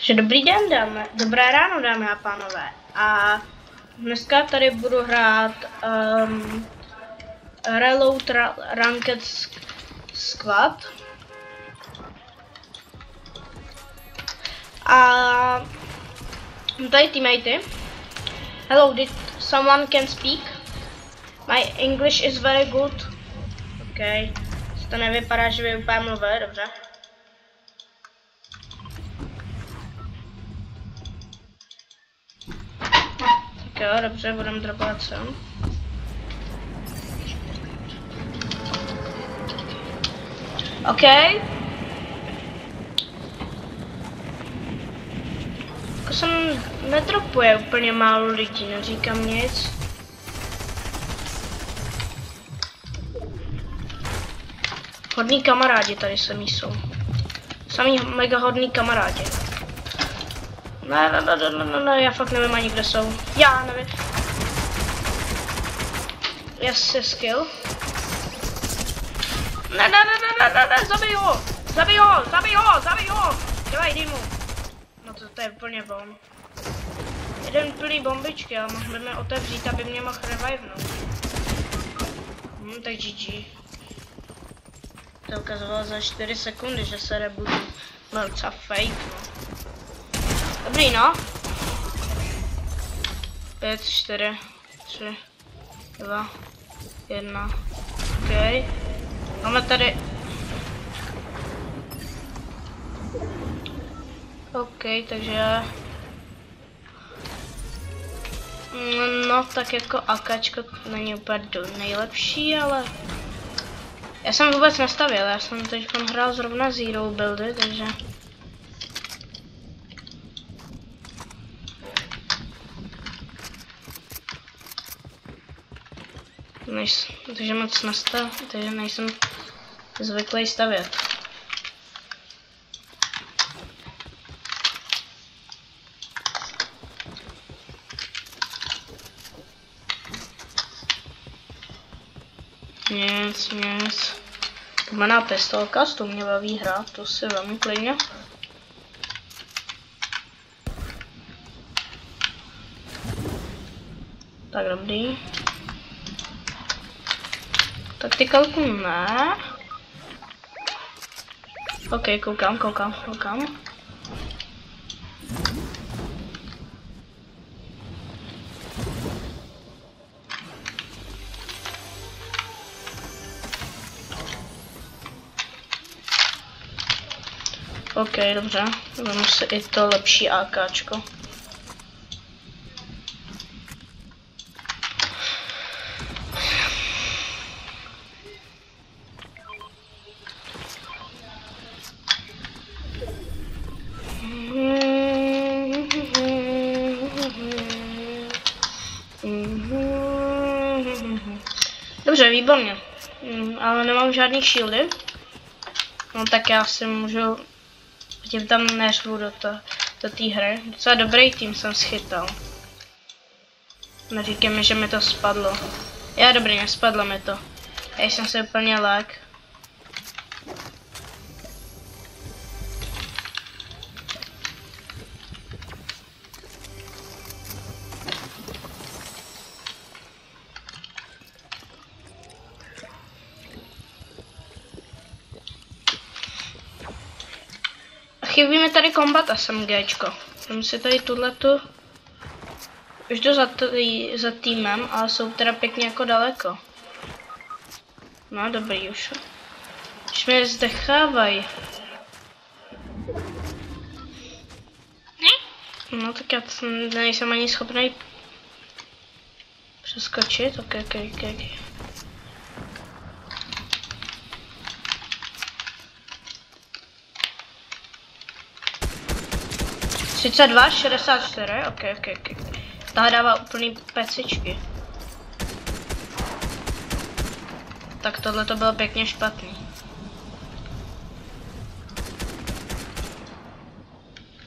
Takže dobrý den, dobré ráno, dámy a pánové. A dneska tady budu hrát Reload Ranked Squad. A tady teammatey. Hello, did someone can speak? My English is very good. Okay. To nevypadá, že by úplně mluvil, dobře. Tak jo, dobře, budeme dropovat sem. OK. Jako jsem nedropuje úplně málo lidí, neříkám nic. Hodní kamarádi tady se mý jsou. Samý mega hodní kamarádi. Ne, já fakt nevím ani kde jsou. Já nevím. Yes, skill. Ne, zabij ho! Dělej, jdi mu. No to je úplně bomb. Jeden plný bombičky, ale mohli mě otevřít, aby mě mohl revivenout. Tak GG. To ukazovalo za 4 sekundy, že se rebootu. No docela fake, no. Dobrý, no. 5, 4, 3, 2, 1. OK. Máme tady. OK, takže. No tak jako AKčko není úplně nejlepší, ale. Já jsem vůbec nestavil, já jsem teď hrál zrovna zero buildy, takže. Takže moc nastav, takže nejsem zvyklý stavět. Nic. Jmená pistolka, s tou mě baví hrát, to si velmi klidně. Tak dobrý. Taktikalku ne. OK, koukám. OK, dobře. Vemu si i to lepší AKčko. Dobře, výborně. Ale nemám žádný shieldy. No tak já si můžu. Tím tam neřvu do té hry. Docela dobrý tým jsem schytal. Neříkej mi, že mi to spadlo. Já dobrý, nespadlo mi to. Já jsem si úplně lag. Chybí mi tady kombat SMGčko. Mám si tady tuhletu. Už jdu za týmem, ale jsou teda pěkně jako daleko. No dobrý už. Už mě zdechávají. No tak já nejsem ani schopný přeskočit. OK. 32, 64, OK. Ta dává úplný pecičky. Tak tohle to bylo pěkně špatný.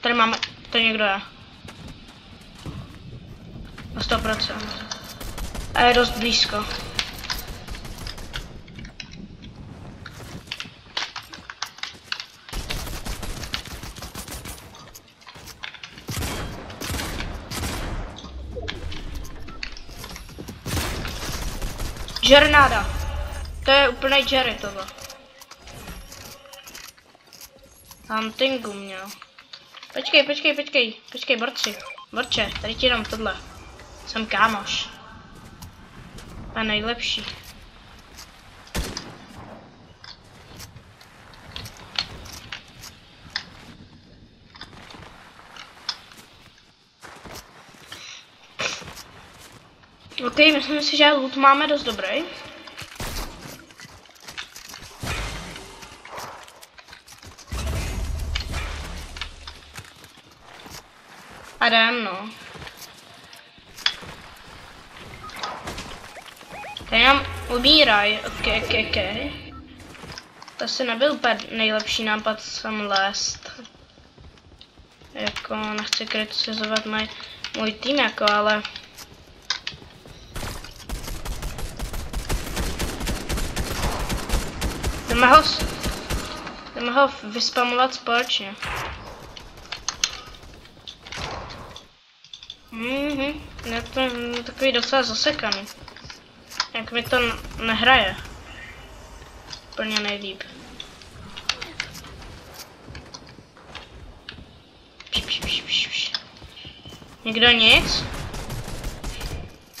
Tady máme, tady někdo je. Na 100%. A je dost blízko. Žernáda. To je úplný Jerry tohle. Huntingu měl. Počkej, borče, tady ti dám tohle. Jsem kámoš. To je nejlepší. OK, myslím si, že loot máme dost dobrý. A jdem, no. Tady nám umíraj, ok. To asi nebyl úplně nejlepší nápad sem lézt. Jako, nechci kritizovat můj tým, jako, ale... Jdeme ho vyspamovat společně. Je to takový docela zasekaný. Jak mi to nehraje. Úplně nejlíp. Někdo nic?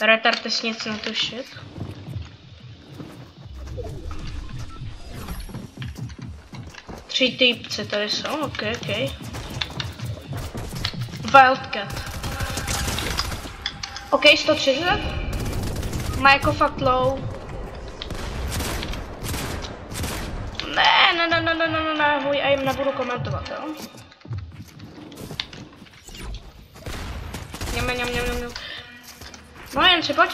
Retardes nic netušit. Tři týpci tady jsou, ok. Wildcat. OK, 130. Má jako fakt low. Ne, můj aim nebudu komentovat, jo. Něm. No jen si pojď.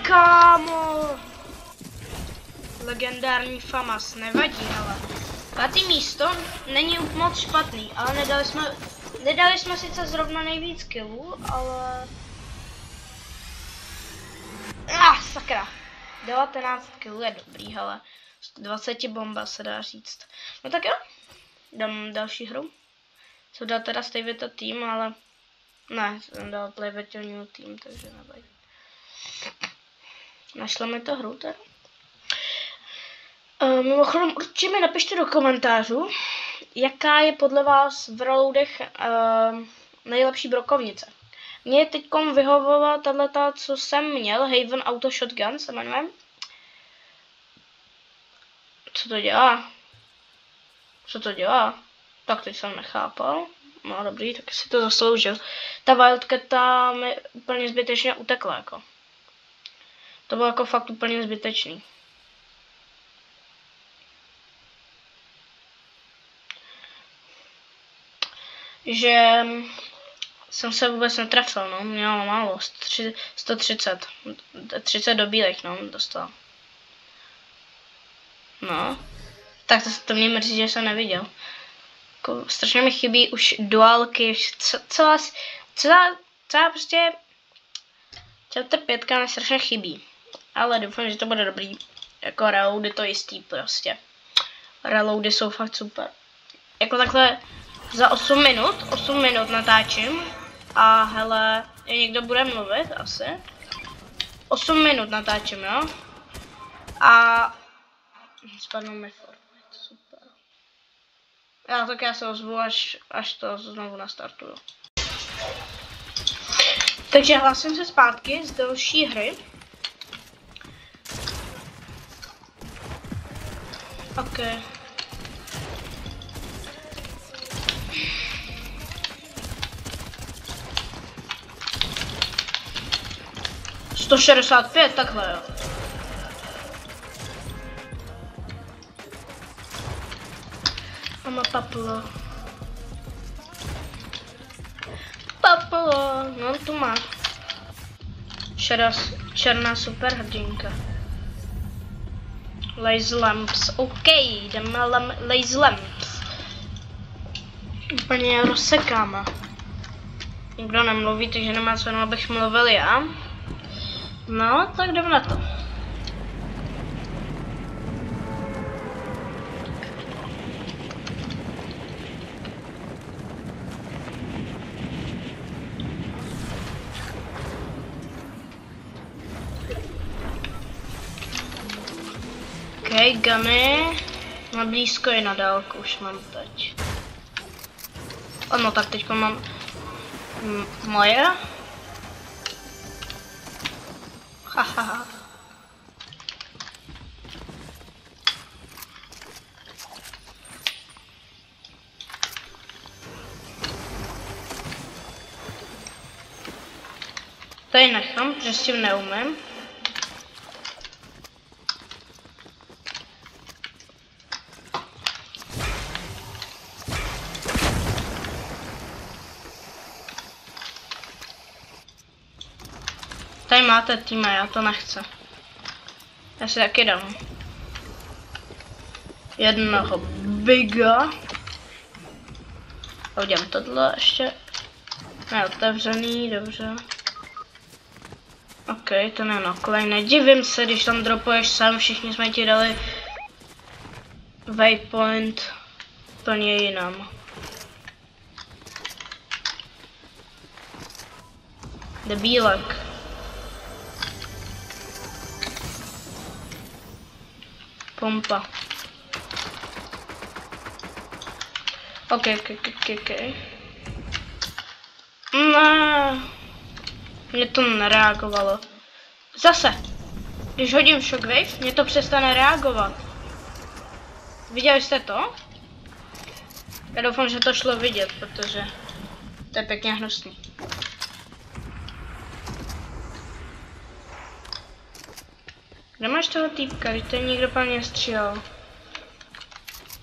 Kámo. Legendární FAMAS, nevadí, ale. Pátý místo není moc špatný, ale nedali jsme sice zrovna nejvíc killů, ale... Sakra. 19 killů je dobrý, ale 20 bomba se dá říct. No tak jo, dám další hru. Co dá teda stejně tým, ale... Ne, jsem dal Play with your new team, takže nevadí. Našla mi to hru teda. Mimochodem určitě mi napište do komentářů, jaká je podle vás v reloadech nejlepší brokovnice. Mně teďkom vyhovovala tato, co jsem měl, Haven Auto Shotgun se jmenuje. Co to dělá? Tak teď jsem nechápal. No dobrý, tak si to zasloužil. Ta Wildcata mi úplně zbytečně utekla, jako. To bylo jako fakt úplně zbytečný. Že jsem se vůbec netrefil, no, měl málo, 130, 30 do bílých, no, dostal. No, tak to mě mrzí, že jsem neviděl. Jako, strašně mi chybí už duálky, celá prostě chapter 5 mi strašně chybí. Ale doufám, že to bude dobrý, jako reloady to jistý prostě. Reloady jsou fakt super. Jako takhle za 8 minut natáčím a hele, někdo bude mluvit asi. 8 minut natáčím, jo? A spadnou mi Fortnite, super. Já se ozvu, až to znovu nastartuju. Takže hlásím se zpátky z další hry. OK. $165, takhle jo. Mama Papulo, no tu má. Černá superhrdinka. Lazy Lamps, OK, jdeme Lazy Lamps. Úplně rozsekáme. Nikdo nemluví, takže nemá cenu, abych mluvil já. No, tak jdeme na to. ray guny na blízko i na dálku už mám teď. Ano, tak teď mám moje. Hahaha. Tady nechám, protože s tím neumím. Tady máte týma, já to nechci. Já si taky dám. Jednoho biga. A udělám tohle ještě. Ne, otevřený, dobře. OK, to ne nakolej. Nedivím se, když tam dropuješ sám, všichni jsme ti dali waypoint plně jinam. Debílek. Pompa. OK. No. Mě to nereagovalo. Zase. Když hodím shockwave, mě to přestane reagovat. Viděli jste to? Já doufám, že to šlo vidět, protože to je pěkně hnusný. Kde máš toho týpka? Když ten někdo po mně střílel.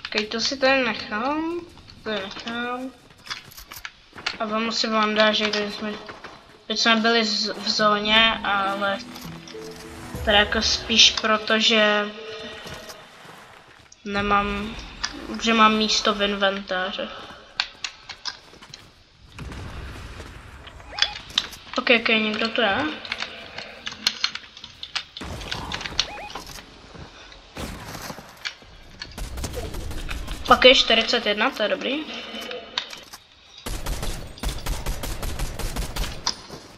Ok, to si tady nechám. A vám si vám dá, že teď jsme byli v zóně, ale to je jako spíš proto, že nemám, že mám místo v inventáři. Ok, někdo to je? Pak je 41, to je dobrý.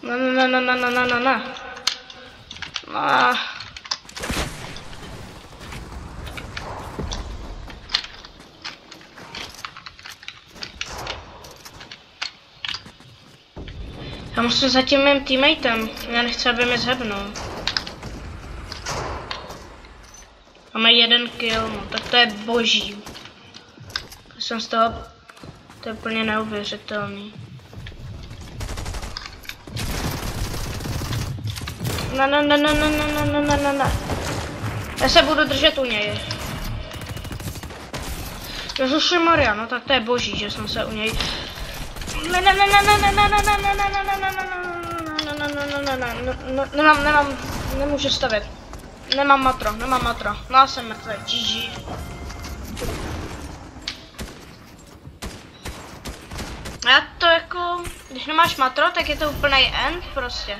Ne. Já musím za tím mým teammatem, já nechci, aby mě zhebnul. Máme 1 kill, no tak to je boží. Jsem z toho, to je úplně neuvěřitelný. Ne. Já se budu držet u něj. Ježišimarja, no tak to je boží, že jsem se u něj. Nemám, nemůžu stavět. Nemám matro. No já jsem mrtvý, GG. Já to jako, když nemáš matro, tak je to úplný end prostě.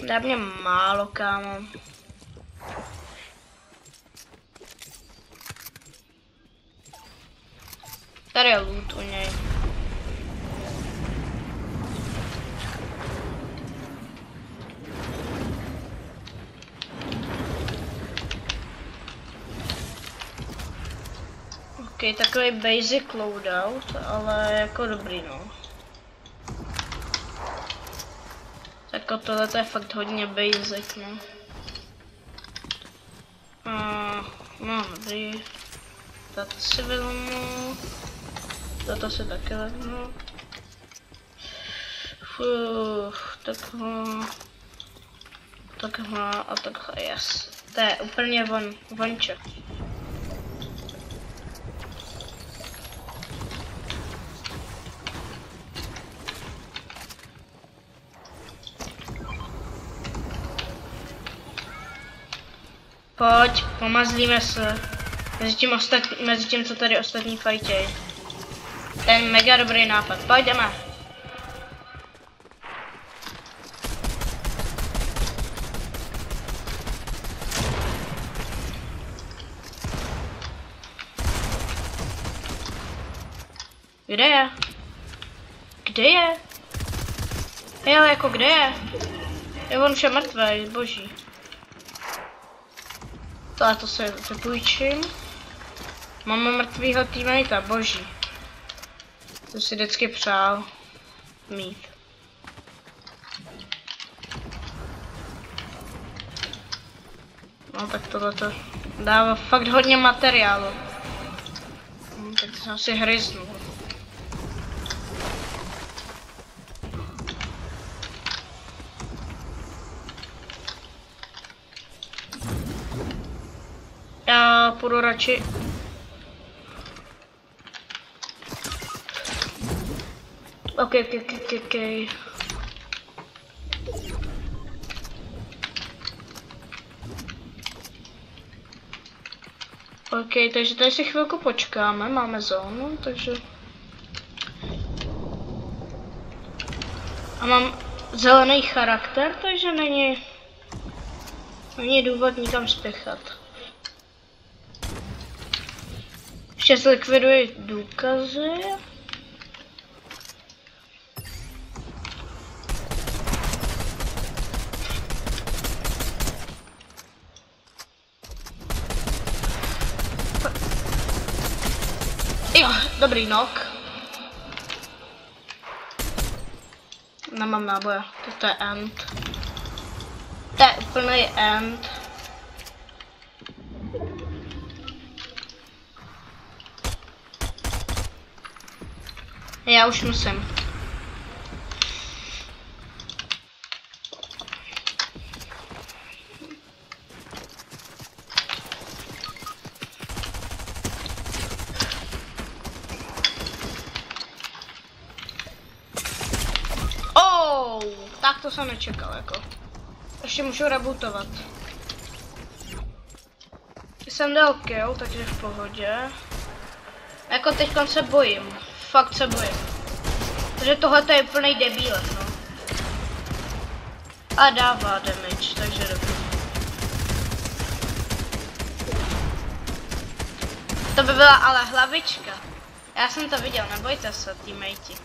Dá mě málo, kámo. Tady je loot u něj. Ok, takový basic loadout, ale jako dobrý, no. Jako tohle je fakt hodně basic, no. No, dobrý. Tato si vezmu. Tato si taky vezmu. Takhle a takhle, yes. To je úplně vonček. Pojď, pomazlíme se. Mezi tím, co tady ostatní fajtěj. Ten mega dobrý nápad. Pojďme. Kde je? Kde je? Hej, ale jako kde je? Je on už je mrtvý, boží. To se vypůjčím. Máme mrtvýho teammatea, boží. To si vždycky přál mít. No tak tohleto dává fakt hodně materiálu. Tak to jsem asi hryznu. Já půjdu radši. OK. OK, takže tady si chvilku počkáme, máme zónu, takže... A mám zelený charakter, takže není důvod nikam spěchat. Ještě zlikviduji důkazy. Jo, dobrý knock. Nemám náboje, to je end. To je úplný end. Já už musím. Tak to jsem nečekal, jako. Ještě můžu rebootovat. Jsem dal kill, takže v pohodě. Jako teďkon se bojím. Fakt se bojím. Takže tohle je úplnej debílek, no. A dává damage, takže dobrý. To by byla ale hlavička. Já jsem to viděl, nebojte se, teammatey.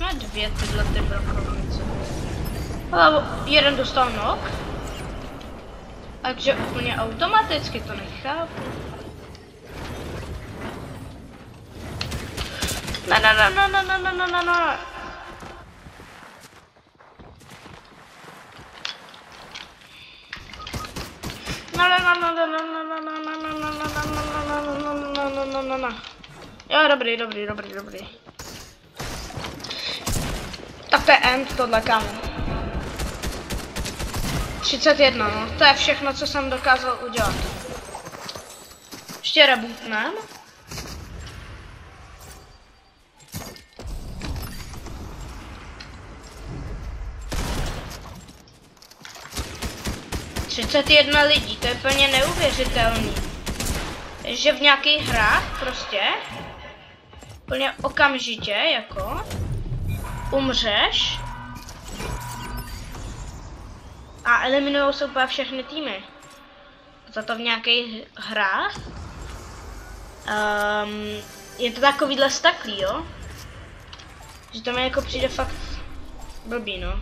Má dvě tyhle ty brokovnice. Ale jeden dostal knock. Takže úplně automaticky to nechápu. No. Jo, dobrý. Tak to je end tohle, kámo. 31, no. To je všechno, co jsem dokázal udělat. Ještě rebootnem. ...31 lidí, to je plně neuvěřitelný. Že v nějakých hrách prostě... ...plně okamžitě, jako... ...umřeš... ...a eliminují se úplně všechny týmy. Za to v nějakých hrách... ...je to takovýhle staklý, jo? Že to mi jako přijde fakt... ...blbý, no.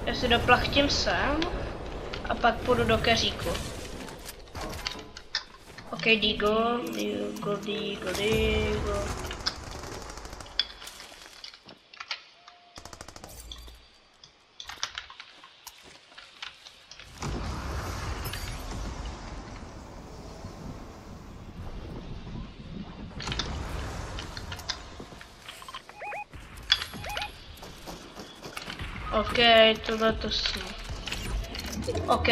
Já si doplachtím sem a pak půjdu do keříku. OK, Digo. OK, tohle to jsme. OK,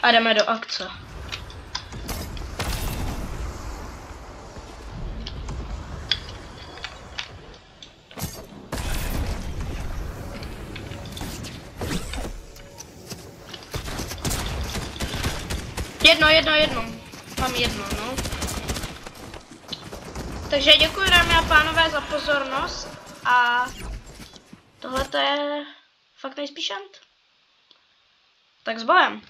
a jdeme do akce. Jedno. Mám jedno, no. Takže děkuji, dámy a pánové, za pozornost a tohle je fakt nejspíš end. Tak s bojem.